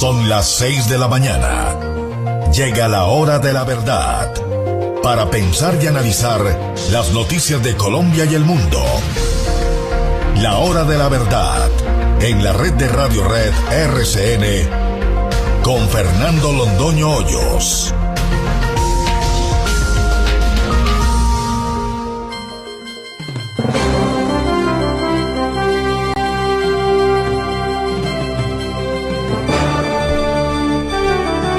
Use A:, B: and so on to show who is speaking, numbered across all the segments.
A: Son las 6 de la mañana. Llega la hora de la verdad. Para pensar y analizar las noticias de Colombia y el mundo. La hora de la verdad. En la red de Radio Red RCN. Con Fernando Londoño Hoyos.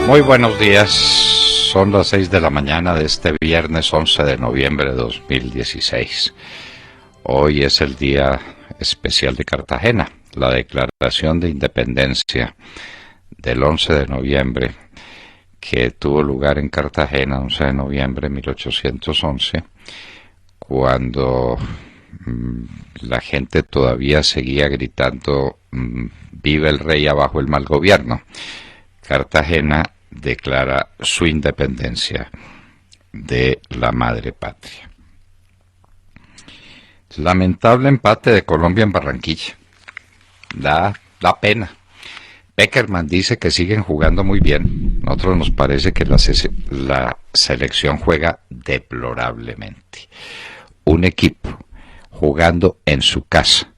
B: Muy buenos días, son las 6 de la mañana de este viernes 11 de noviembre de 2016. Hoy es el Día Especial de Cartagena, la Declaración de Independencia del 11 de noviembre, que tuvo lugar en Cartagena, 11 de noviembre de 1811, cuando la gente todavía seguía gritando «Viva el rey, abajo el mal gobierno». Cartagena declara su independencia de la madre patria. Lamentable empate de Colombia en Barranquilla. Da pena. Peckerman dice que siguen jugando muy bien. A nosotros nos parece que la selección juega deplorablemente. Un equipo jugando en su casa,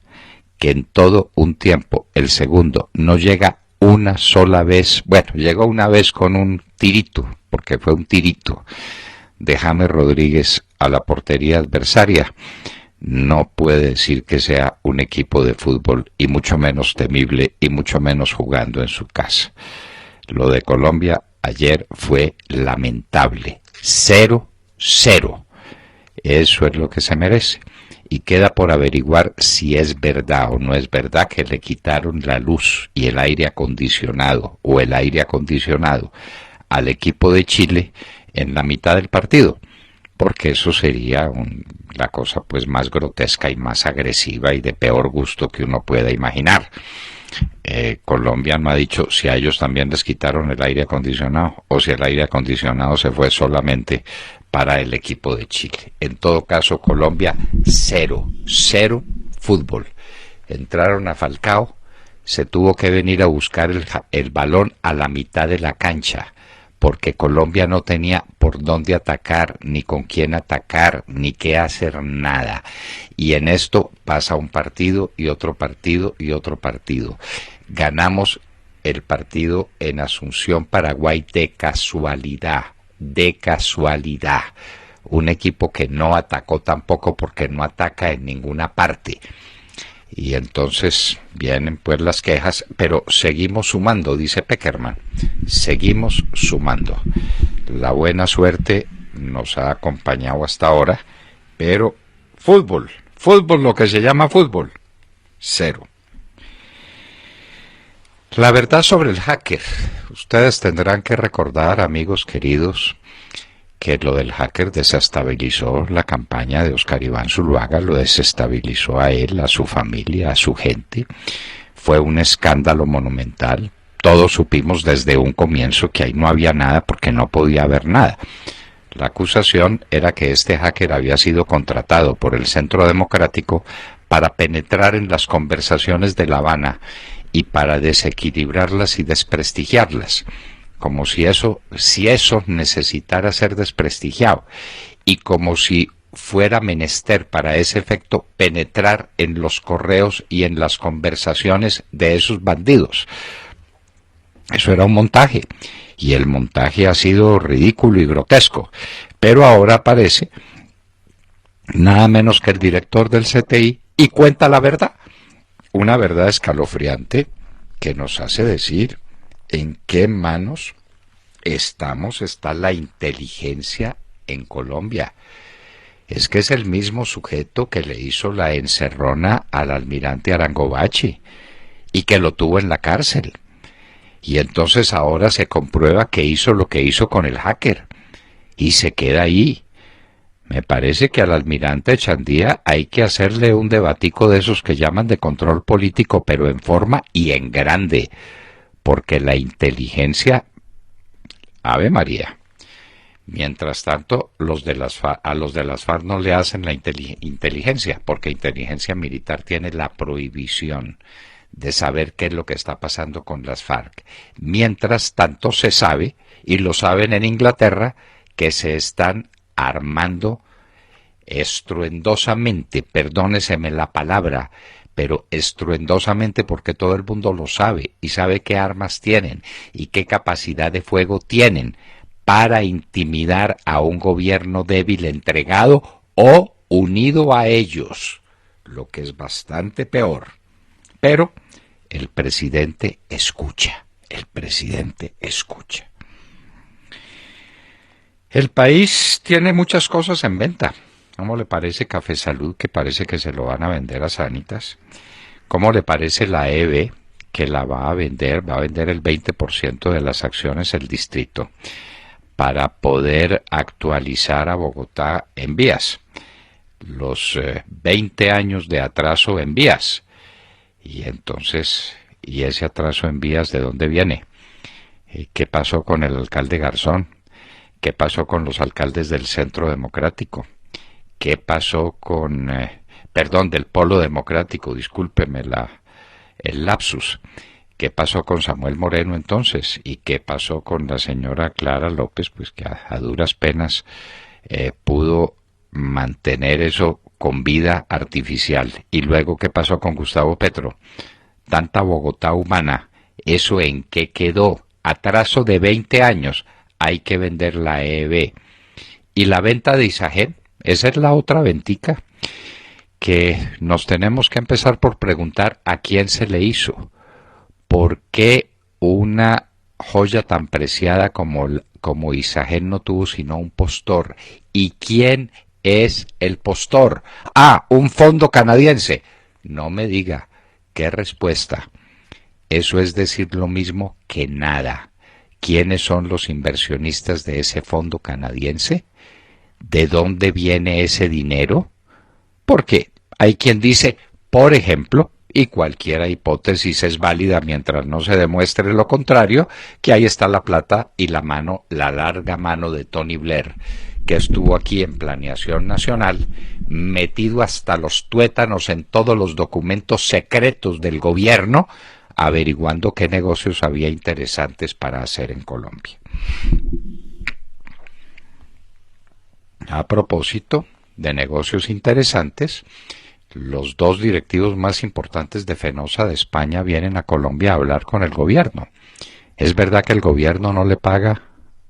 B: que en todo un tiempo, el segundo, no llega una sola vez, bueno, llegó una vez con un tirito, porque fue un tirito de James Rodríguez a la portería adversaria. No puede decir que sea un equipo de fútbol, y mucho menos temible, y mucho menos jugando en su casa. Lo de Colombia ayer fue lamentable. 0-0. Eso es lo que se merece. Y queda por averiguar si es verdad o no es verdad que le quitaron la luz y el aire acondicionado o el aire acondicionado al equipo de Chile en la mitad del partido, porque eso sería la cosa pues más grotesca y más agresiva y de peor gusto que uno pueda imaginar. Colombia no ha dicho si a ellos también les quitaron el aire acondicionado o si el aire acondicionado se fue solamente para el equipo de Chile. En todo caso, Colombia 0-0 fútbol. Entraron a Falcao, se tuvo que venir a buscar el balón a la mitad de la cancha, porque Colombia no tenía por dónde atacar, ni con quién atacar, ni qué hacer, nada. Y en esto pasa un partido y otro partido y otro partido. Ganamos el partido en Asunción, Paraguay, de casualidad. Un equipo que no atacó tampoco, porque no ataca en ninguna parte. Y entonces vienen pues las quejas, pero seguimos sumando, dice Peckerman. Seguimos sumando. La buena suerte nos ha acompañado hasta ahora, pero fútbol, lo que se llama fútbol, 0. La verdad sobre el hacker. Ustedes tendrán que recordar, amigos queridos, que lo del hacker desestabilizó la campaña de Oscar Iván Zuluaga, lo desestabilizó a él, a su familia, a su gente. Fue un escándalo monumental. Todos supimos desde un comienzo que ahí no había nada, porque no podía haber nada. La acusación era que este hacker había sido contratado por el Centro Democrático para penetrar en las conversaciones de La Habana y para desequilibrarlas y desprestigiarlas, como si eso necesitara ser desprestigiado, y como si fuera menester para ese efecto penetrar en los correos y en las conversaciones de esos bandidos. Eso era un montaje, y el montaje ha sido ridículo y grotesco, pero ahora aparece nada menos que el director del CTI y cuenta la verdad. Una verdad escalofriante que nos hace decir en qué manos está la inteligencia en Colombia. Es que es el mismo sujeto que le hizo la encerrona al almirante Arangovachi y que lo tuvo en la cárcel. Y entonces ahora se comprueba que hizo lo que hizo con el hacker y se queda ahí. Me parece que al almirante Echandía hay que hacerle un debatico de esos que llaman de control político, pero en forma y en grande, porque la inteligencia, Ave María. Mientras tanto, a los de las FARC no le hacen la inteligencia, porque inteligencia militar tiene la prohibición de saber qué es lo que está pasando con las FARC. Mientras tanto se sabe, y lo saben en Inglaterra, que se están armando estruendosamente, perdóneseme la palabra, pero estruendosamente, porque todo el mundo lo sabe y sabe qué armas tienen y qué capacidad de fuego tienen para intimidar a un gobierno débil entregado o unido a ellos, lo que es bastante peor. Pero el presidente escucha, el presidente escucha. El país tiene muchas cosas en venta. ¿Cómo le parece Café Salud, que parece que se lo van a vender a Sanitas? ¿Cómo le parece la EB, que la va a vender el 20% de las acciones del distrito para poder actualizar a Bogotá en vías? Los 20 años de atraso en vías. Y entonces, ¿y ese atraso en vías de dónde viene? ¿Qué pasó con el alcalde Garzón? ¿Qué pasó con los alcaldes del Centro Democrático? ¿Qué pasó con, del Polo Democrático? Discúlpeme el lapsus. ¿Qué pasó con Samuel Moreno entonces? ¿Y qué pasó con la señora Clara López? Pues que a duras penas pudo mantener eso con vida artificial. ¿Y luego qué pasó con Gustavo Petro? Tanta Bogotá humana, ¿eso en qué quedó? Atraso de 20 años, hay que vender la EB. ¿Y la venta de Isagen? Esa es la otra ventica que nos tenemos que empezar por preguntar a quién se le hizo. ¿Por qué una joya tan preciada como Isagen no tuvo sino un postor? ¿Y quién es el postor? Ah, un fondo canadiense. No me diga. ¿Qué respuesta? Eso es decir lo mismo que nada. ¿Quiénes son los inversionistas de ese fondo canadiense? ¿De dónde viene ese dinero? Porque hay quien dice, por ejemplo, y cualquier hipótesis es válida mientras no se demuestre lo contrario, que ahí está la plata y la larga mano de Tony Blair, que estuvo aquí en Planeación Nacional, metido hasta los tuétanos en todos los documentos secretos del gobierno, averiguando qué negocios había interesantes para hacer en Colombia. A propósito de negocios interesantes, los dos directivos más importantes de Fenosa de España vienen a Colombia a hablar con el gobierno. ¿Es verdad que el gobierno no le paga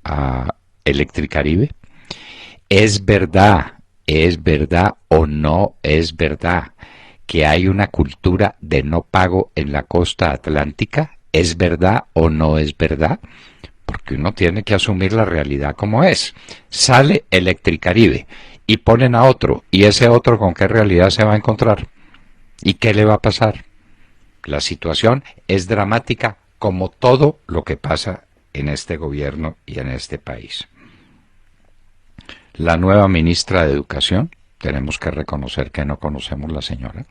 B: a Electricaribe? ¿Es verdad o no es verdad que hay una cultura de no pago en la costa atlántica? ¿Es verdad o no es verdad? Porque uno tiene que asumir la realidad como es. Sale Electricaribe y ponen a otro, y ese otro ¿con qué realidad se va a encontrar? ¿Y qué le va a pasar? La situación es dramática, como todo lo que pasa en este gobierno y en este país. La nueva ministra de Educación, tenemos que reconocer que no conocemos la señora,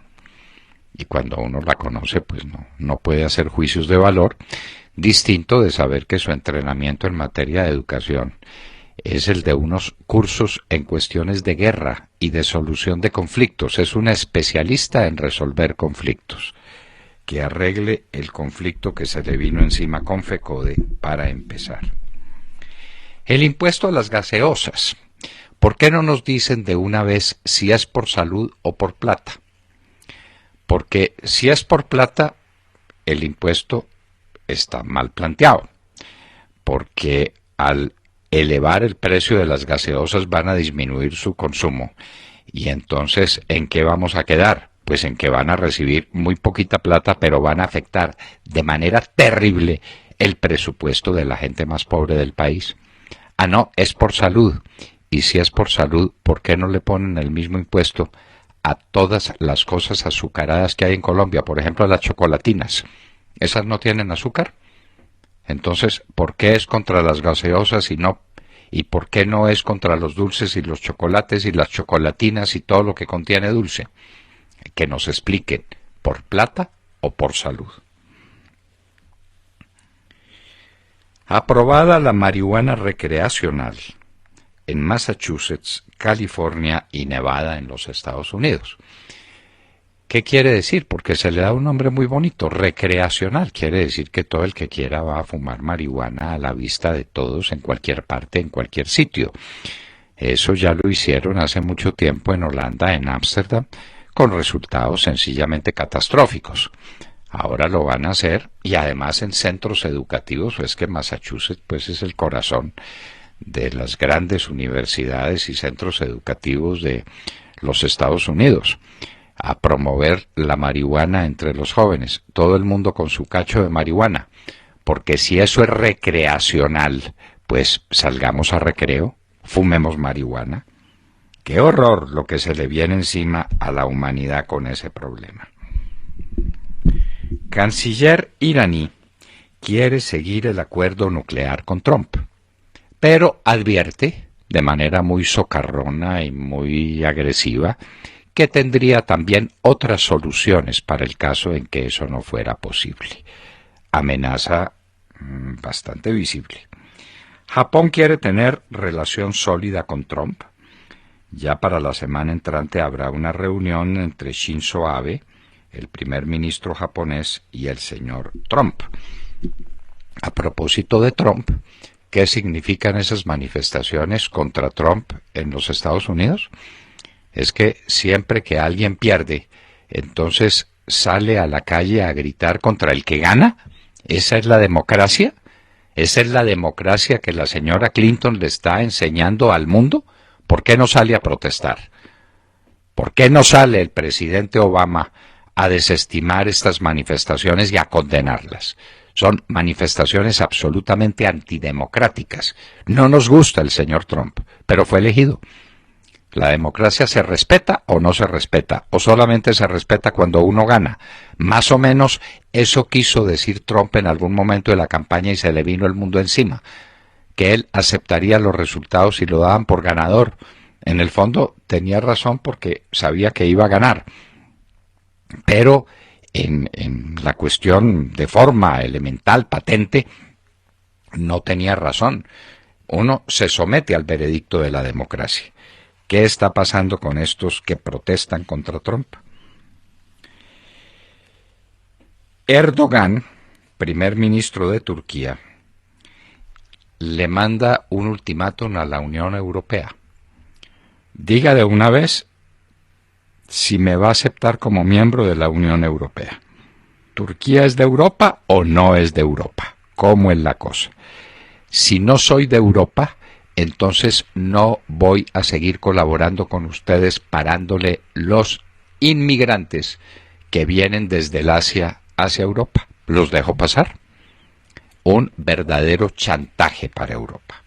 B: y cuando uno la conoce, pues no puede hacer juicios de valor, distinto de saber que su entrenamiento en materia de educación es el de unos cursos en cuestiones de guerra y de solución de conflictos. Es una especialista en resolver conflictos. Que arregle el conflicto que se le vino encima con FECODE para empezar. El impuesto a las gaseosas. ¿Por qué no nos dicen de una vez si es por salud o por plata? Porque si es por plata, el impuesto está mal planteado, porque al elevar el precio de las gaseosas van a disminuir su consumo, y entonces ¿en qué vamos a quedar? Pues en que van a recibir muy poquita plata, pero van a afectar de manera terrible el presupuesto de la gente más pobre del país. Ah, no, es por salud. Y si es por salud, ¿por qué no le ponen el mismo impuesto a todas las cosas azucaradas que hay en Colombia? Por ejemplo, las chocolatinas. ¿Esas no tienen azúcar? Entonces, ¿por qué es contra las gaseosas y no? ¿Y por qué no es contra los dulces y los chocolates y las chocolatinas y todo lo que contiene dulce? Que nos expliquen, ¿por plata o por salud? Aprobada la marihuana recreacional en Massachusetts, California y Nevada en los Estados Unidos. ¿Qué quiere decir? Porque se le da un nombre muy bonito, recreacional. Quiere decir que todo el que quiera va a fumar marihuana a la vista de todos, en cualquier parte, en cualquier sitio. Eso ya lo hicieron hace mucho tiempo en Holanda, en Ámsterdam, con resultados sencillamente catastróficos. Ahora lo van a hacer, y además en centros educativos. Es que Massachusetts pues es el corazón de las grandes universidades y centros educativos de los Estados Unidos, a promover la marihuana entre los jóvenes, todo el mundo con su cacho de marihuana, porque si eso es recreacional, pues salgamos a recreo, fumemos marihuana. ¡Qué horror lo que se le viene encima a la humanidad con ese problema! Canciller iraní quiere seguir el acuerdo nuclear con Trump, pero advierte, de manera muy socarrona y muy agresiva, que tendría también otras soluciones para el caso en que eso no fuera posible. Amenaza bastante visible. Japón quiere tener relación sólida con Trump. Ya para la semana entrante habrá una reunión entre Shinzo Abe, el primer ministro japonés, y el señor Trump. A propósito de Trump, ¿qué significan esas manifestaciones contra Trump en los Estados Unidos? Es que siempre que alguien pierde, entonces sale a la calle a gritar contra el que gana. ¿Esa es la democracia? ¿Esa es la democracia que la señora Clinton le está enseñando al mundo? ¿Por qué no sale a protestar? ¿Por qué no sale el presidente Obama a desestimar estas manifestaciones y a condenarlas? Son manifestaciones absolutamente antidemocráticas. No nos gusta el señor Trump, pero fue elegido. ¿La democracia se respeta o no se respeta? ¿O solamente se respeta cuando uno gana? Más o menos eso quiso decir Trump en algún momento de la campaña y se le vino el mundo encima. Que él aceptaría los resultados si lo daban por ganador. En el fondo tenía razón porque sabía que iba a ganar. Pero en la cuestión de forma elemental, patente, no tenía razón. Uno se somete al veredicto de la democracia. ¿Qué está pasando con estos que protestan contra Trump? Erdogan, primer ministro de Turquía, le manda un ultimátum a la Unión Europea. Diga de una vez si me va a aceptar como miembro de la Unión Europea. ¿Turquía es de Europa o no es de Europa? ¿Cómo es la cosa? Si no soy de Europa, entonces no voy a seguir colaborando con ustedes parándole los inmigrantes que vienen desde el Asia hacia Europa. Los dejo pasar. Un verdadero chantaje para Europa.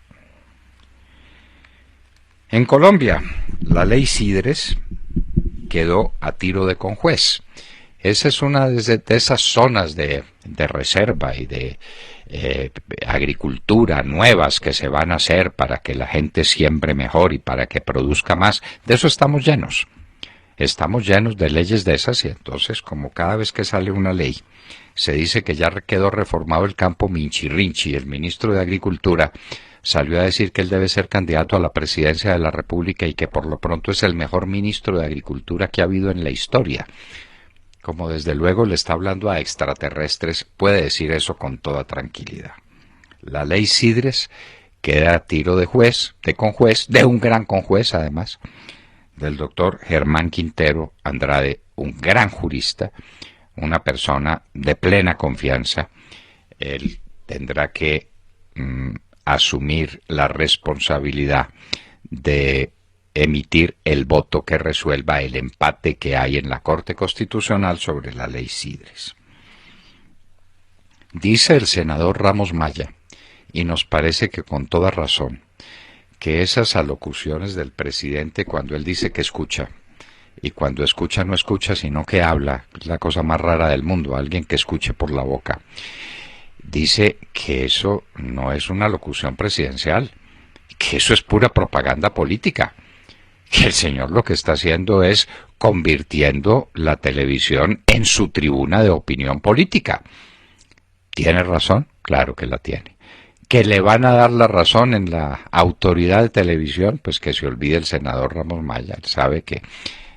B: En Colombia, la ley Sidres quedó a tiro de conjuez. Esa es una de esas zonas de reserva y de agricultura nuevas que se van a hacer para que la gente siembre mejor y para que produzca más. De eso estamos llenos. Estamos llenos de leyes de esas y entonces, como cada vez que sale una ley, se dice que ya quedó reformado el campo Minchirrinchi. El ministro de Agricultura salió a decir que él debe ser candidato a la presidencia de la República y que por lo pronto es el mejor ministro de Agricultura que ha habido en la historia. Como desde luego le está hablando a extraterrestres, puede decir eso con toda tranquilidad. La ley Sidres queda a tiro de conjuez, de un gran conjuez además, del doctor Germán Quintero Andrade, un gran jurista, una persona de plena confianza. Él tendrá que asumir la responsabilidad de emitir el voto que resuelva el empate que hay en la Corte Constitucional sobre la ley Sidres. Dice el senador Ramos Maya, y nos parece que con toda razón, que esas alocuciones del presidente cuando él dice que escucha, y cuando escucha no escucha sino que habla, es la cosa más rara del mundo, alguien que escuche por la boca, dice que eso no es una locución presidencial, que eso es pura propaganda política, que el señor lo que está haciendo es convirtiendo la televisión en su tribuna de opinión política. ¿Tiene razón? Claro que la tiene. ¿Que le van a dar la razón en la autoridad de televisión? Pues que se olvide el senador Ramos Maya. Él sabe que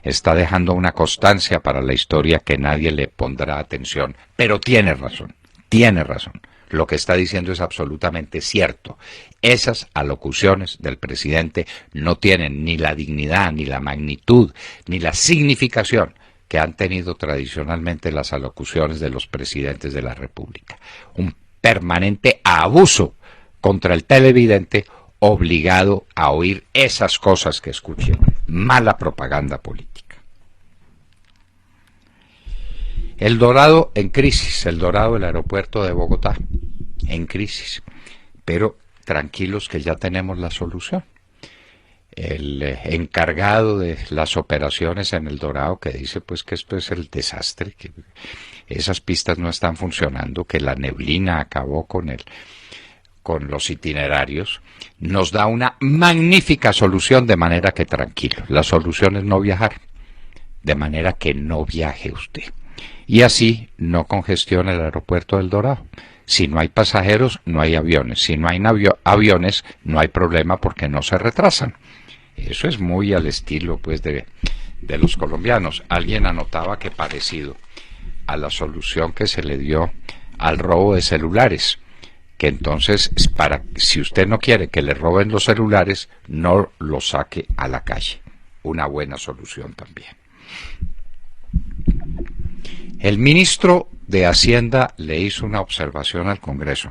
B: está dejando una constancia para la historia que nadie le pondrá atención. Pero tiene razón, tiene razón. Lo que está diciendo es absolutamente cierto. Esas alocuciones del presidente no tienen ni la dignidad, ni la magnitud, ni la significación que han tenido tradicionalmente las alocuciones de los presidentes de la República. Un permanente abuso contra el televidente obligado a oír esas cosas que escuchen. Mala propaganda política. El Dorado en crisis, el Dorado del aeropuerto de Bogotá en crisis, pero tranquilos que ya tenemos la solución. El encargado de las operaciones en el Dorado, que dice pues que esto es el desastre, que esas pistas no están funcionando, que la neblina acabó con los itinerarios, nos da una magnífica solución, de manera que tranquilo. La solución es no viajar, de manera que no viaje usted. Y así no congestiona el aeropuerto del Dorado. Si no hay pasajeros, no hay aviones. Si no hay aviones, no hay problema porque no se retrasan. Eso es muy al estilo pues de los colombianos. Alguien anotaba que parecido a la solución que se le dio al robo de celulares, que entonces si usted no quiere que le roben los celulares, no los saque a la calle. Una buena solución también. El ministro de Hacienda le hizo una observación al Congreso,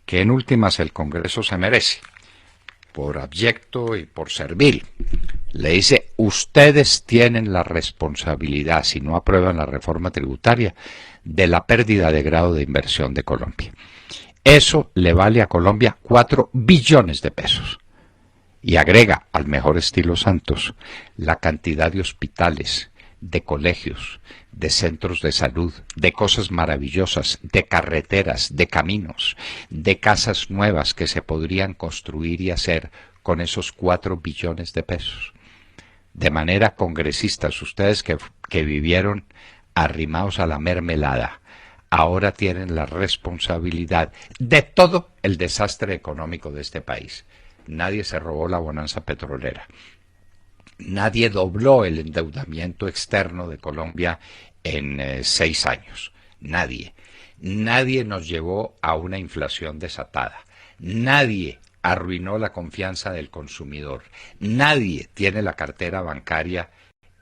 B: que en últimas el Congreso se merece, por abyecto y por servil. Le dice, ustedes tienen la responsabilidad, si no aprueban la reforma tributaria, de la pérdida de grado de inversión de Colombia. Eso le vale a Colombia 4 billones de pesos. Y agrega, al mejor estilo Santos, la cantidad de hospitales, de colegios, de centros de salud, de cosas maravillosas, de carreteras, de caminos, de casas nuevas que se podrían construir y hacer con esos 4 billones de pesos. De manera, congresistas, ustedes que vivieron arrimados a la mermelada, ahora tienen la responsabilidad de todo el desastre económico de este país. Nadie se robó la bonanza petrolera. Nadie dobló el endeudamiento externo de Colombia en 6 años. Nadie. Nadie nos llevó a una inflación desatada. Nadie arruinó la confianza del consumidor. Nadie tiene la cartera bancaria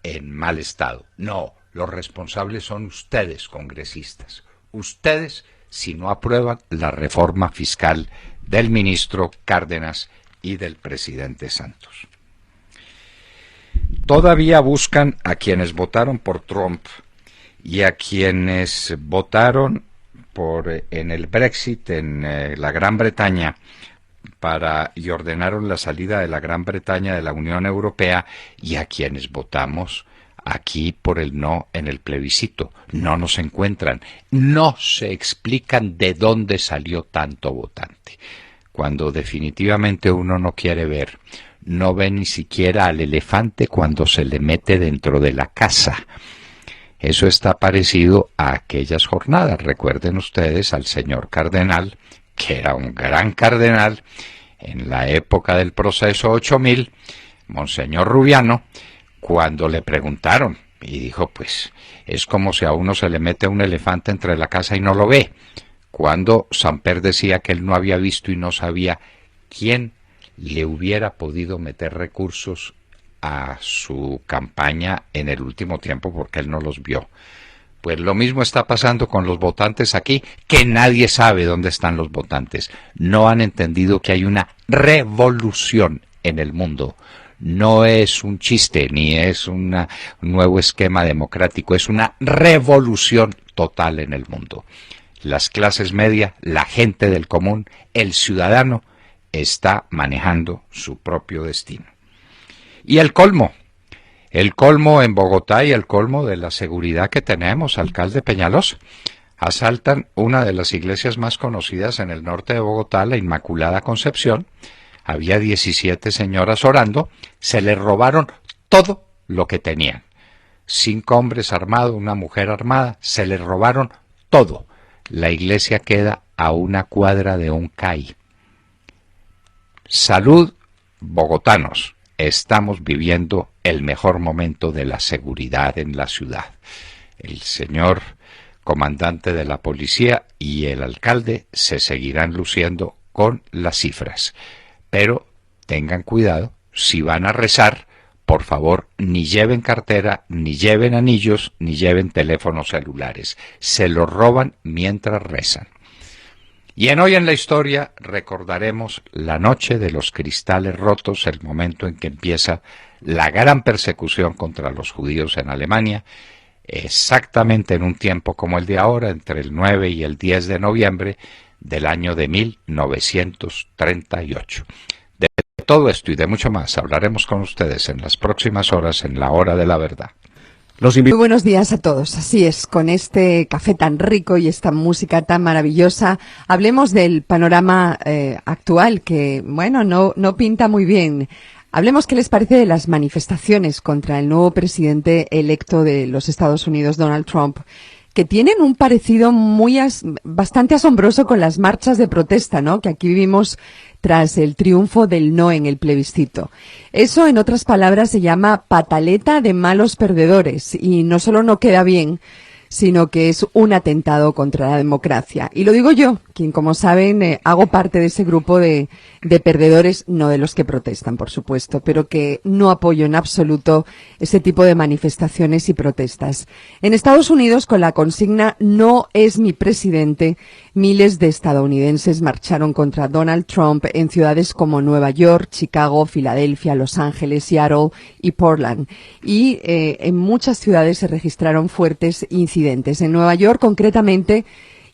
B: en mal estado. No, los responsables son ustedes, congresistas. Ustedes, si no aprueban la reforma fiscal del ministro Cárdenas y del presidente Santos. Todavía buscan a quienes votaron por Trump y a quienes votaron en el Brexit en la Gran Bretaña y ordenaron la salida de la Gran Bretaña de la Unión Europea, y a quienes votamos aquí por el no en el plebiscito. No nos encuentran, no se explican de dónde salió tanto votante. Cuando definitivamente uno no quiere ver, no ve ni siquiera al elefante cuando se le mete dentro de la casa. Eso está parecido a aquellas jornadas. Recuerden ustedes al señor cardenal, que era un gran cardenal en la época del proceso 8000, Monseñor Rubiano, cuando le preguntaron, y dijo, pues, es como si a uno se le mete un elefante entre la casa y no lo ve. Cuando Samper decía que él no había visto y no sabía quién le hubiera podido meter recursos a su campaña en el último tiempo, porque él no los vio. Pues lo mismo está pasando con los votantes aquí, que nadie sabe dónde están los votantes. No han entendido que hay una revolución en el mundo. No es un chiste, ni es un nuevo esquema democrático, es una revolución total en el mundo. Las clases medias, la gente del común, el ciudadano, está manejando su propio destino. Y el colmo en Bogotá y el colmo de la seguridad que tenemos, alcalde Peñalosa. Asaltan una de las iglesias más conocidas en el norte de Bogotá, la Inmaculada Concepción. Había 17 señoras orando, se les robaron todo lo que tenían. 5 hombres armados, una mujer armada, se les robaron todo. La iglesia queda a 1 cuadra de un CAI. Salud, bogotanos, estamos viviendo el mejor momento de la seguridad en la ciudad. El señor comandante de la policía y el alcalde se seguirán luciendo con las cifras. Pero tengan cuidado, si van a rezar, por favor, ni lleven cartera, ni lleven anillos, ni lleven teléfonos celulares. Se los roban mientras rezan. Y en Hoy en la Historia recordaremos la noche de los cristales rotos, el momento en que empieza la gran persecución contra los judíos en Alemania, exactamente en un tiempo como el de ahora, entre el 9 y el 10 de noviembre del año de 1938. De todo esto y de mucho más hablaremos con ustedes en las próximas horas en la Hora de la Verdad.
C: Muy buenos días a todos. Así es, con este café tan rico y esta música tan maravillosa, hablemos del panorama actual que, bueno, no pinta muy bien. Hablemos qué les parece de las manifestaciones contra el nuevo presidente electo de los Estados Unidos, Donald Trump, que tienen un parecido bastante asombroso con las marchas de protesta, ¿no?, que aquí vivimos tras el triunfo del no en el plebiscito. Eso, en otras palabras, se llama pataleta de malos perdedores y no solo no queda bien, sino que es un atentado contra la democracia. Y lo digo yo, quien, como saben, hago parte de ese grupo de perdedores, no de los que protestan, por supuesto, pero que no apoyo en absoluto ese tipo de manifestaciones y protestas. En Estados Unidos, con la consigna "No es mi presidente", miles de estadounidenses marcharon contra Donald Trump en ciudades como Nueva York, Chicago, Filadelfia, Los Ángeles, Seattle y Portland. Y en muchas ciudades se registraron fuertes incidentes. En Nueva York, concretamente,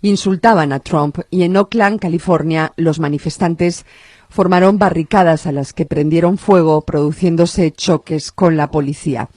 C: insultaban a Trump, y en Oakland, California, los manifestantes formaron barricadas a las que prendieron fuego, produciéndose choques con la policía.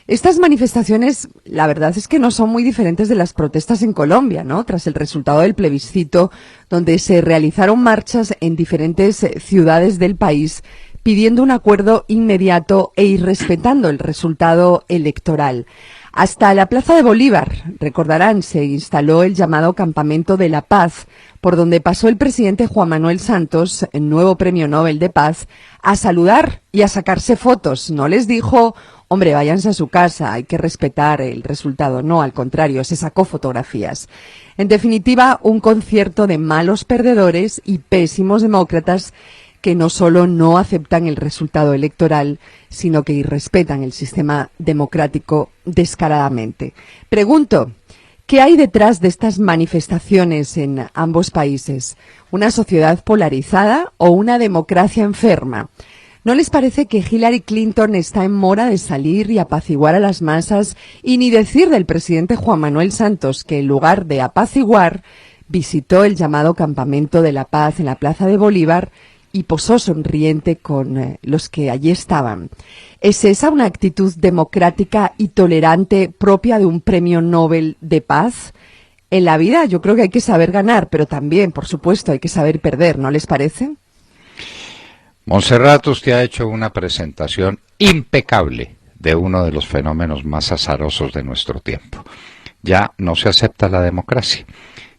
C: Estas manifestaciones, la verdad es que no son muy diferentes de las protestas en Colombia, ¿no?, tras el resultado del plebiscito, donde se realizaron marchas en diferentes ciudades del país pidiendo un acuerdo inmediato e irrespetando el resultado electoral. Hasta la Plaza de Bolívar, recordarán, se instaló el llamado Campamento de la Paz, por donde pasó el presidente Juan Manuel Santos, el nuevo Premio Nobel de Paz, a saludar y a sacarse fotos. No les dijo, hombre, váyanse a su casa, hay que respetar el resultado. No, al contrario, se sacó fotografías. En definitiva, un concierto de malos perdedores y pésimos demócratas que no solo no aceptan el resultado electoral, sino que irrespetan el sistema democrático descaradamente. Pregunto, ¿qué hay detrás de estas manifestaciones en ambos países? ¿Una sociedad polarizada o una democracia enferma? ¿No les parece que Hillary Clinton está en mora de salir y apaciguar a las masas, y ni decir del presidente Juan Manuel Santos, que en lugar de apaciguar visitó el llamado Campamento de la Paz en la Plaza de Bolívar y posó sonriente con los que allí estaban? ¿Es esa una actitud democrática y tolerante propia de un premio Nobel de paz? En la vida yo creo que hay que saber ganar, pero también, por supuesto, hay que saber perder, ¿no les parece?
B: Montserrat, usted ha hecho una presentación impecable de uno de los fenómenos más azarosos de nuestro tiempo. Ya no se acepta la democracia.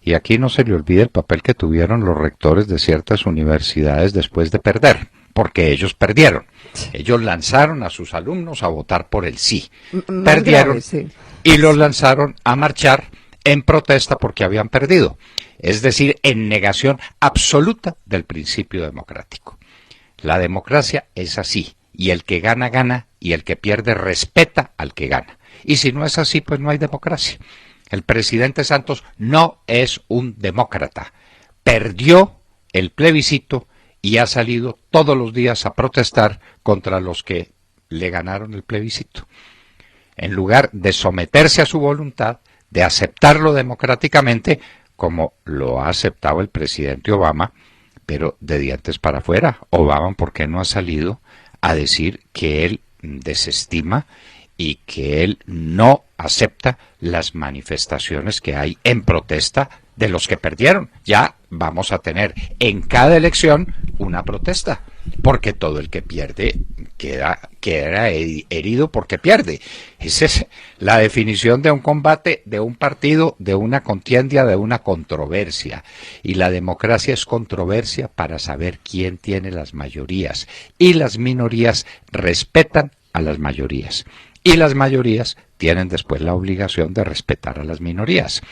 B: Y aquí no se le olvide el papel que tuvieron los rectores de ciertas universidades después de perder, porque ellos perdieron. Ellos lanzaron a sus alumnos a votar por el sí. Perdieron, sí, y los lanzaron a marchar en protesta porque habían perdido. Es decir, en negación absoluta del principio democrático. La democracia es así, y el que gana, gana, y el que pierde respeta al que gana. Y si no es así, pues no hay democracia. El presidente Santos no es un demócrata. Perdió el plebiscito y ha salido todos los días a protestar contra los que le ganaron el plebiscito. En lugar de someterse a su voluntad, de aceptarlo democráticamente, como lo ha aceptado el presidente Obama, pero de dientes para afuera. Obama, ¿por qué no ha salido a decir que él desestima y que él no acepta las manifestaciones que hay en protesta de los que perdieron? Ya vamos a tener en cada elección una protesta, porque todo el que pierde queda herido porque pierde. Esa es la definición de un combate, de un partido, de una contienda, de una controversia. Y la democracia es controversia para saber quién tiene las mayorías. Y las minorías respetan a las mayorías. Y las mayorías tienen después la obligación de respetar a las minorías.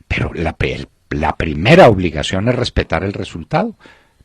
B: Pero la primera obligación es respetar el resultado.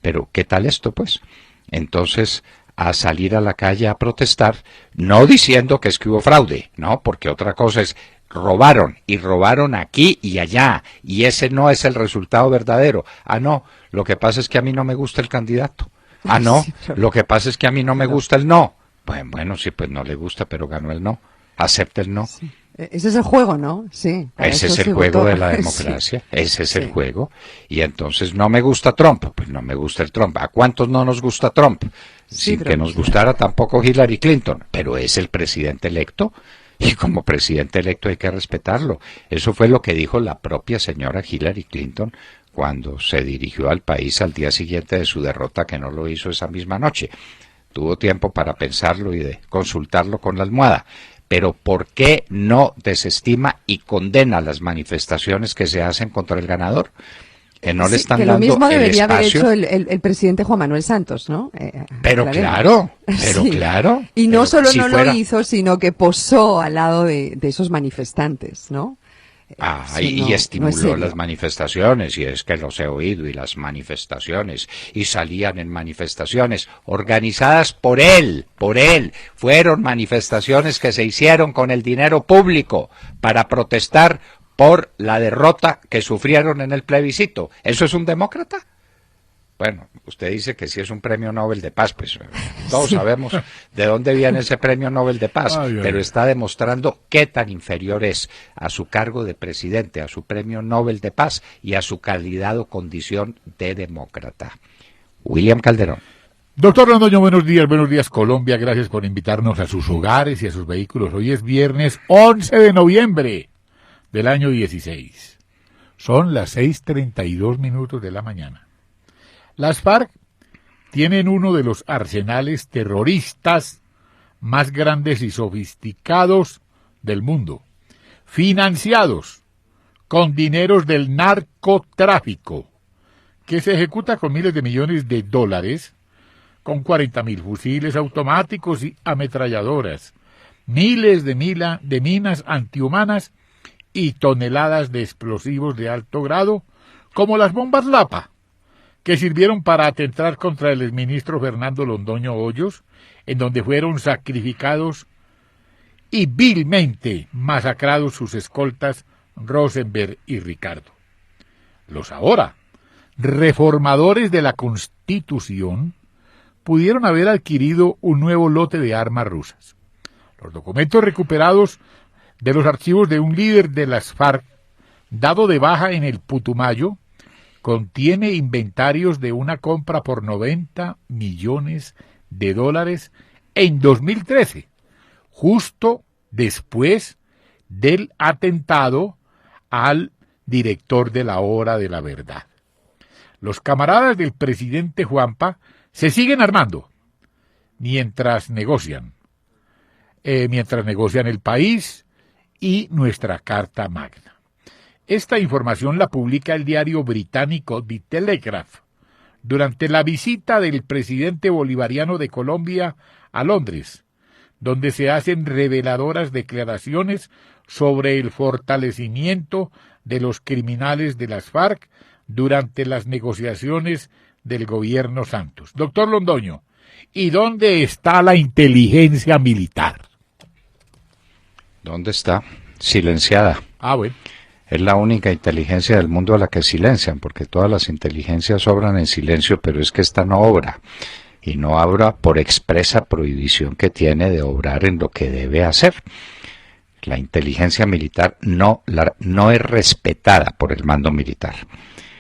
B: Pero, ¿qué tal esto, pues? Entonces, a salir a la calle a protestar, no diciendo que es que hubo fraude, no, porque otra cosa es robaron, y robaron aquí y allá, y ese no es el resultado verdadero. Ah, no, lo que pasa es que a mí no me gusta el candidato. Ah, no, sí, pero... lo que pasa es que a mí no me gusta el no. Bueno, sí, pues no le gusta, pero ganó el no. Acepta el no.
C: Sí. Ese es el juego, ¿no? Sí.
B: Ese es el juego de la democracia. Sí. Ese es el juego. Y entonces no me gusta Trump. Pues no me gusta el Trump. ¿A cuántos no nos gusta Trump? Sí, sin que nos gustara tampoco Hillary Clinton. Pero es el presidente electo. Y como presidente electo hay que respetarlo. Eso fue lo que dijo la propia señora Hillary Clinton cuando se dirigió al país al día siguiente de su derrota, que no lo hizo esa misma noche. Tuvo tiempo para pensarlo y de consultarlo con la almohada. Pero ¿por qué no desestima y condena las manifestaciones que se hacen contra el ganador? Que no le están dando el espacio. Lo mismo
C: debería haber hecho el presidente Juan Manuel Santos, ¿no?
B: Pero claro.
C: Y no solo no lo hizo, sino que posó al lado de esos manifestantes, ¿no?
B: Y estimuló las manifestaciones, y es que los he oído, y las manifestaciones, y salían en manifestaciones organizadas por él, fueron manifestaciones que se hicieron con el dinero público para protestar por la derrota que sufrieron en el plebiscito. ¿Eso es un demócrata? Bueno, usted dice que sí es un premio Nobel de Paz, pues todos sabemos de dónde viene ese premio Nobel de Paz, pero está demostrando qué tan inferior es a su cargo de presidente, a su premio Nobel de Paz y a su calidad o condición de demócrata. William Calderón.
D: Doctor Londoño, buenos días Colombia, gracias por invitarnos a sus hogares y a sus vehículos. Hoy es viernes 11 de noviembre del año 16. Son las 6:32 de la mañana. Las FARC tienen uno de los arsenales terroristas más grandes y sofisticados del mundo, financiados con dineros del narcotráfico, que se ejecuta con miles de millones de dólares, con 40.000 fusiles automáticos y ametralladoras, miles de minas antihumanas y toneladas de explosivos de alto grado, como las bombas Lapa, que sirvieron para atentar contra el exministro Fernando Londoño Hoyos, en donde fueron sacrificados y vilmente masacrados sus escoltas Rosenberg y Ricardo. Los ahora reformadores de la Constitución pudieron haber adquirido un nuevo lote de armas rusas. Los documentos recuperados de los archivos de un líder de las FARC, dado de baja en el Putumayo, contiene inventarios de una compra por $90 millones en 2013, justo después del atentado al director de la Hora de la Verdad. Los camaradas del presidente Juanpa se siguen armando mientras negocian el país y nuestra Carta Magna. Esta información la publica el diario británico The Telegraph durante la visita del presidente bolivariano de Colombia a Londres, donde se hacen reveladoras declaraciones sobre el fortalecimiento de los criminales de las FARC durante las negociaciones del gobierno Santos. Doctor Londoño, ¿y dónde está la inteligencia militar?
B: ¿Dónde está? Silenciada.
D: Bueno.
B: Es la única inteligencia del mundo a la que silencian, porque todas las inteligencias obran en silencio, pero es que esta no obra. Y no obra por expresa prohibición que tiene de obrar en lo que debe hacer. La inteligencia militar no es respetada por el mando militar.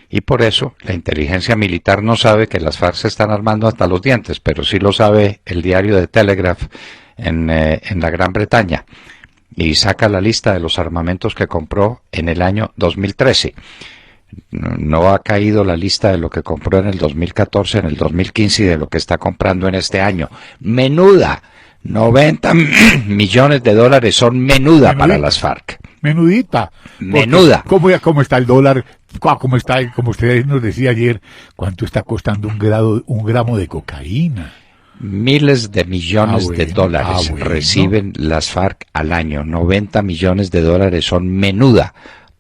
B: Y por eso la inteligencia militar no sabe que las FARC se están armando hasta los dientes, pero sí lo sabe el diario The Telegraph en la Gran Bretaña. Y saca la lista de los armamentos que compró en el año 2013. No ha caído la lista de lo que compró en el 2014, en el 2015 y de lo que está comprando en este año. Menuda. $90 millones son menuda para las FARC.
D: Menudita.
B: Menuda.
D: ¿Cómo está el dólar? ¿Cómo está, como usted nos decía ayer, cuánto está costando un gramo de cocaína?
B: Miles de millones de dólares reciben las FARC al año. 90 millones de dólares son menuda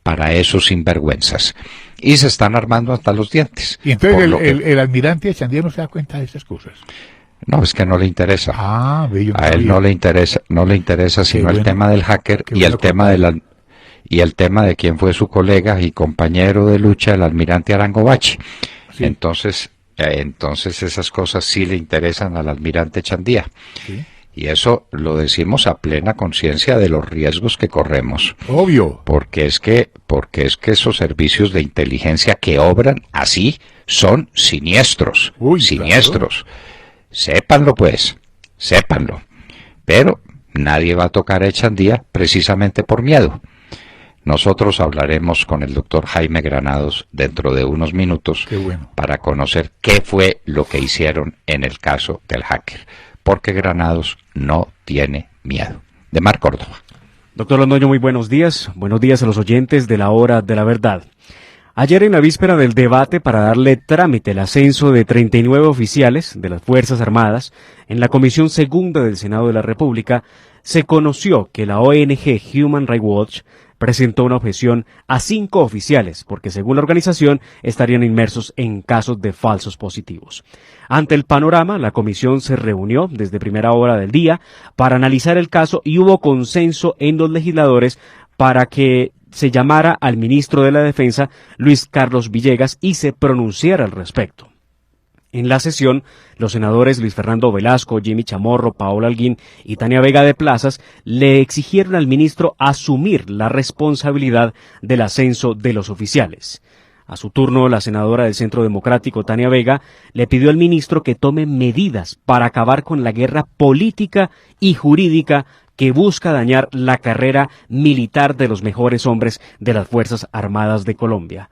B: para esos sinvergüenzas. Y se están armando hasta los dientes.
D: Y entonces el almirante Echandía no se da cuenta de esas cosas.
B: No, es que no le interesa.
D: A
B: él no le interesa sino el tema del hacker y el tema de quién fue su colega y compañero de lucha, el almirante Arango Bachi. Sí. Entonces esas cosas sí le interesan al almirante Echandía. Sí. Y eso lo decimos a plena conciencia de los riesgos que corremos.
D: Obvio.
B: Porque es que esos servicios de inteligencia que obran así son siniestros. Siniestros. Claro. Sépanlo pues, sépanlo. Pero nadie va a tocar a Echandía precisamente por miedo. Nosotros hablaremos con el doctor Jaime Granados dentro de unos minutos para conocer qué fue lo que hicieron en el caso del hacker. Porque Granados no tiene miedo. De Mar Córdoba.
E: Doctor Londoño, muy buenos días. Buenos días a los oyentes de la Hora de la Verdad. Ayer, en la víspera del debate para darle trámite al ascenso de 39 oficiales de las Fuerzas Armadas en la Comisión Segunda del Senado de la República, se conoció que la ONG Human Rights Watch presentó una objeción a 5 oficiales, porque según la organización estarían inmersos en casos de falsos positivos. Ante el panorama, la comisión se reunió desde primera hora del día para analizar el caso y hubo consenso en los legisladores para que se llamara al ministro de la Defensa, Luis Carlos Villegas, y se pronunciara al respecto. En la sesión, los senadores Luis Fernando Velasco, Jimmy Chamorro, Paola Alguín y Tania Vega de Plazas le exigieron al ministro asumir la responsabilidad del ascenso de los oficiales. A su turno, la senadora del Centro Democrático, Tania Vega, le pidió al ministro que tome medidas para acabar con la guerra política y jurídica que busca dañar la carrera militar de los mejores hombres de las Fuerzas Armadas de Colombia.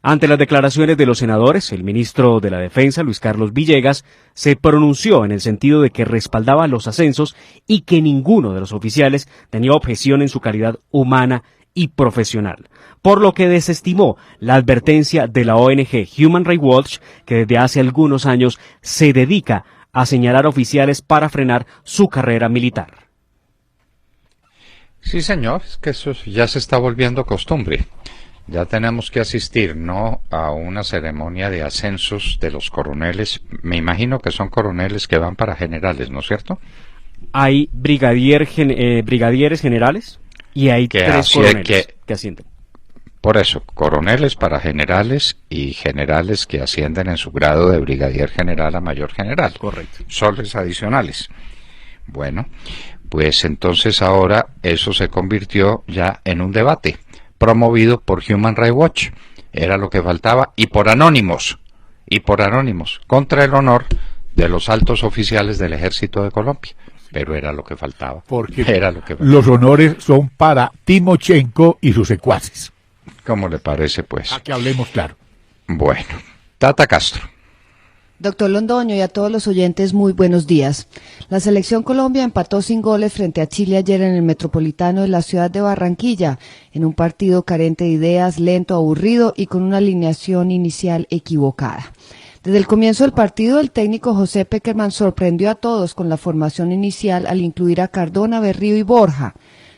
E: Ante las declaraciones de los senadores, el ministro de la Defensa, Luis Carlos Villegas, se pronunció en el sentido de que respaldaba los ascensos y que ninguno de los oficiales tenía objeción en su calidad humana y profesional, por lo que desestimó la advertencia de la ONG Human Rights Watch, que desde hace algunos años se dedica a señalar oficiales para frenar su carrera militar.
B: Sí, señor, es que eso ya se está volviendo costumbre. Ya tenemos que asistir, no a una ceremonia de ascensos de los coroneles. Me imagino que son coroneles que van para generales, ¿no es cierto?
E: Hay brigadieres generales y hay 3 coroneles que ascienden.
B: Por eso, coroneles para generales y generales que ascienden en su grado de brigadier general a mayor general.
E: Correcto.
B: Soles adicionales. Bueno, pues entonces ahora eso se convirtió ya en un debate promovido por Human Rights Watch, era lo que faltaba, y por anónimos, contra el honor de los altos oficiales del Ejército de Colombia, pero era lo que faltaba.
D: Porque los honores son para Timochenko y sus secuaces.
B: ¿Cómo le parece, pues?
D: A que hablemos claro.
B: Bueno, Tata Castro.
F: Doctor Londoño y a todos los oyentes, muy buenos días. La Selección Colombia empató sin goles frente a Chile ayer en el Metropolitano de la ciudad de Barranquilla, en un partido carente de ideas, lento, aburrido y con una alineación inicial equivocada. Desde el comienzo del partido, el técnico José Peckerman sorprendió a todos con la formación inicial al incluir a Cardona, Berrío y Borja.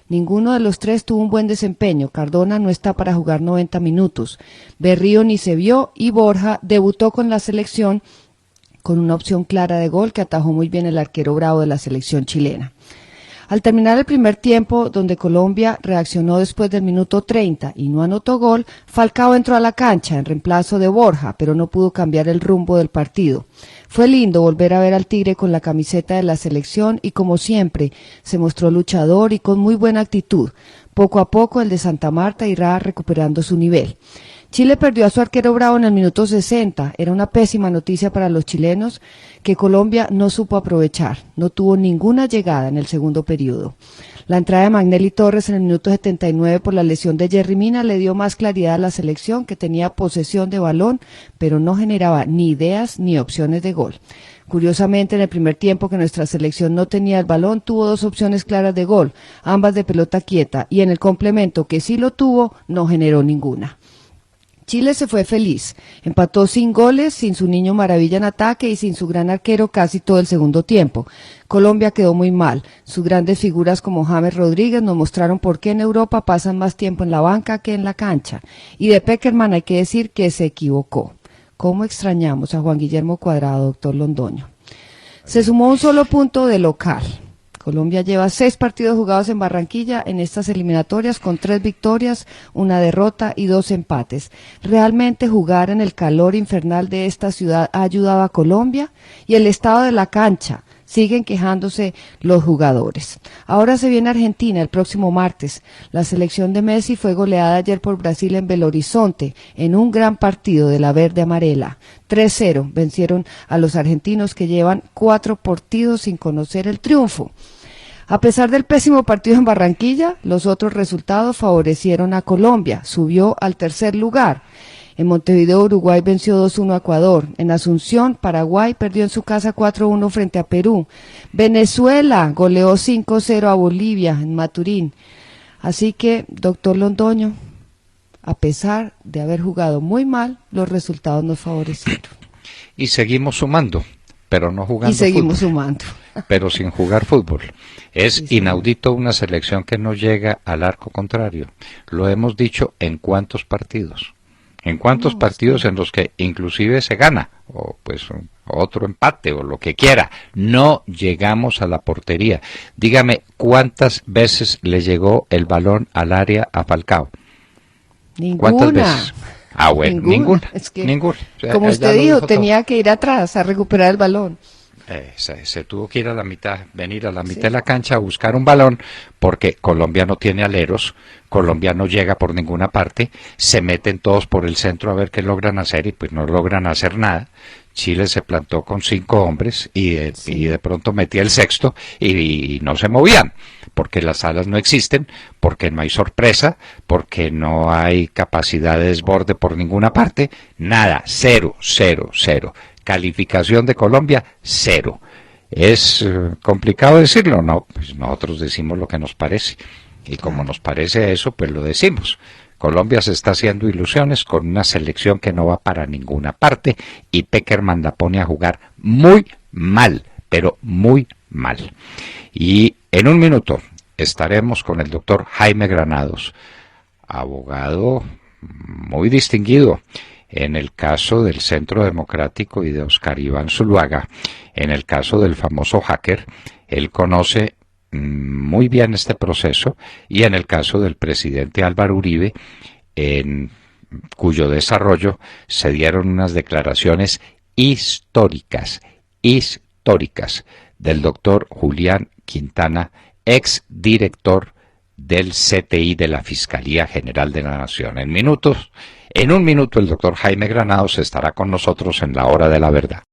F: Ninguno de los 3 tuvo un buen desempeño. Cardona no está para jugar 90 minutos. Berrío ni se vio y Borja debutó con la selección con una opción clara de gol que atajó muy bien el arquero bravo de la selección chilena. Al terminar el primer tiempo, donde Colombia reaccionó después del minuto 30 y no anotó gol, Falcao entró a la cancha en reemplazo de Borja, pero no pudo cambiar el rumbo del partido. Fue lindo volver a ver al Tigre con la camiseta de la selección y, como siempre, se mostró luchador y con muy buena actitud. Poco a poco el de Santa Marta irá recuperando su nivel. Chile perdió a su arquero bravo en el minuto 60. Era una pésima noticia para los chilenos que Colombia no supo aprovechar. No tuvo ninguna llegada en el segundo periodo. La entrada de Magnelli Torres en el minuto 79 por la lesión de Jerry Mina le dio más claridad a la selección, que tenía posesión de balón, pero no generaba ni ideas ni opciones de gol. Curiosamente, en el primer tiempo que nuestra selección no tenía el balón, tuvo 2 opciones claras de gol, ambas de pelota quieta, y en el complemento que sí lo tuvo, no generó ninguna. Chile se fue feliz, empató sin goles, sin su niño maravilla en ataque y sin su gran arquero casi todo el segundo tiempo. Colombia quedó muy mal. Sus grandes figuras como James Rodríguez nos mostraron por qué en Europa pasan más tiempo en la banca que en la cancha. Y de Pekerman hay que decir que se equivocó. ¿Cómo extrañamos a Juan Guillermo Cuadrado, doctor Londoño? Se sumó un solo punto de local. Colombia lleva 6 partidos jugados en Barranquilla en estas eliminatorias con 3 victorias, 1 derrota y 2 empates. ¿Realmente jugar en el calor infernal de esta ciudad ha ayudado a Colombia? Y el estado de la cancha, siguen quejándose los jugadores. Ahora se viene Argentina el próximo martes. La selección de Messi fue goleada ayer por Brasil en Belo Horizonte en un gran partido de la verde amarela. 3-0 vencieron a los argentinos que llevan 4 partidos sin conocer el triunfo. A pesar del pésimo partido en Barranquilla, los otros resultados favorecieron a Colombia, subió al tercer lugar. En Montevideo, Uruguay venció 2-1 a Ecuador. En Asunción, Paraguay perdió en su casa 4-1 frente a Perú. Venezuela goleó 5-0 a Bolivia en Maturín. Así que, doctor Londoño, a pesar de haber jugado muy mal, los resultados nos favorecieron.
B: Y seguimos sumando, pero no jugando
F: Y seguimos
B: fútbol,
F: sumando.
B: pero sin jugar fútbol. Es
F: Sí,
B: inaudito una selección que no llega al arco contrario. Lo hemos dicho en cuántos partidos. ¿En cuántos partidos en los que inclusive se gana? O pues otro empate o lo que quiera. No llegamos a la portería. Dígame, ¿cuántas veces le llegó el balón al área a Falcao? ¿Cuántas
F: Ninguna.
B: veces? Ah, bueno, ninguna.
F: Es que,
B: ninguna. O sea,
F: como
B: ya
F: usted
B: lo
F: dijo,
B: dijo
F: tenía que ir atrás a recuperar el balón.
B: Se tuvo que ir a la mitad, venir a la mitad de la cancha a buscar un balón, porque Colombia no tiene aleros, Colombia no llega por ninguna parte, se meten todos por el centro a ver qué logran hacer y pues no logran hacer nada. Chile se plantó con 5 hombres y de pronto metía el sexto y no se movían, porque las alas no existen, porque no hay sorpresa, porque no hay capacidad de desborde por ninguna parte, nada, 0, 0, 0. Calificación de Colombia, 0. ¿Es complicado decirlo? No, pues nosotros decimos lo que nos parece. Y como nos parece eso, pues lo decimos. Colombia se está haciendo ilusiones con una selección que no va para ninguna parte y Pekerman la pone a jugar muy mal, pero muy mal. Y en un minuto estaremos con el doctor Jaime Granados, abogado muy distinguido en el caso del Centro Democrático y de Oscar Iván Zuluaga, en el caso del famoso hacker. Él conoce muy bien este proceso, y en el caso del presidente Álvaro Uribe, en cuyo desarrollo se dieron unas declaraciones históricas del doctor Julián Quintana, ex director del CTI de la Fiscalía General de la Nación. En un minuto el doctor Jaime Granados estará con nosotros en la Hora de la Verdad.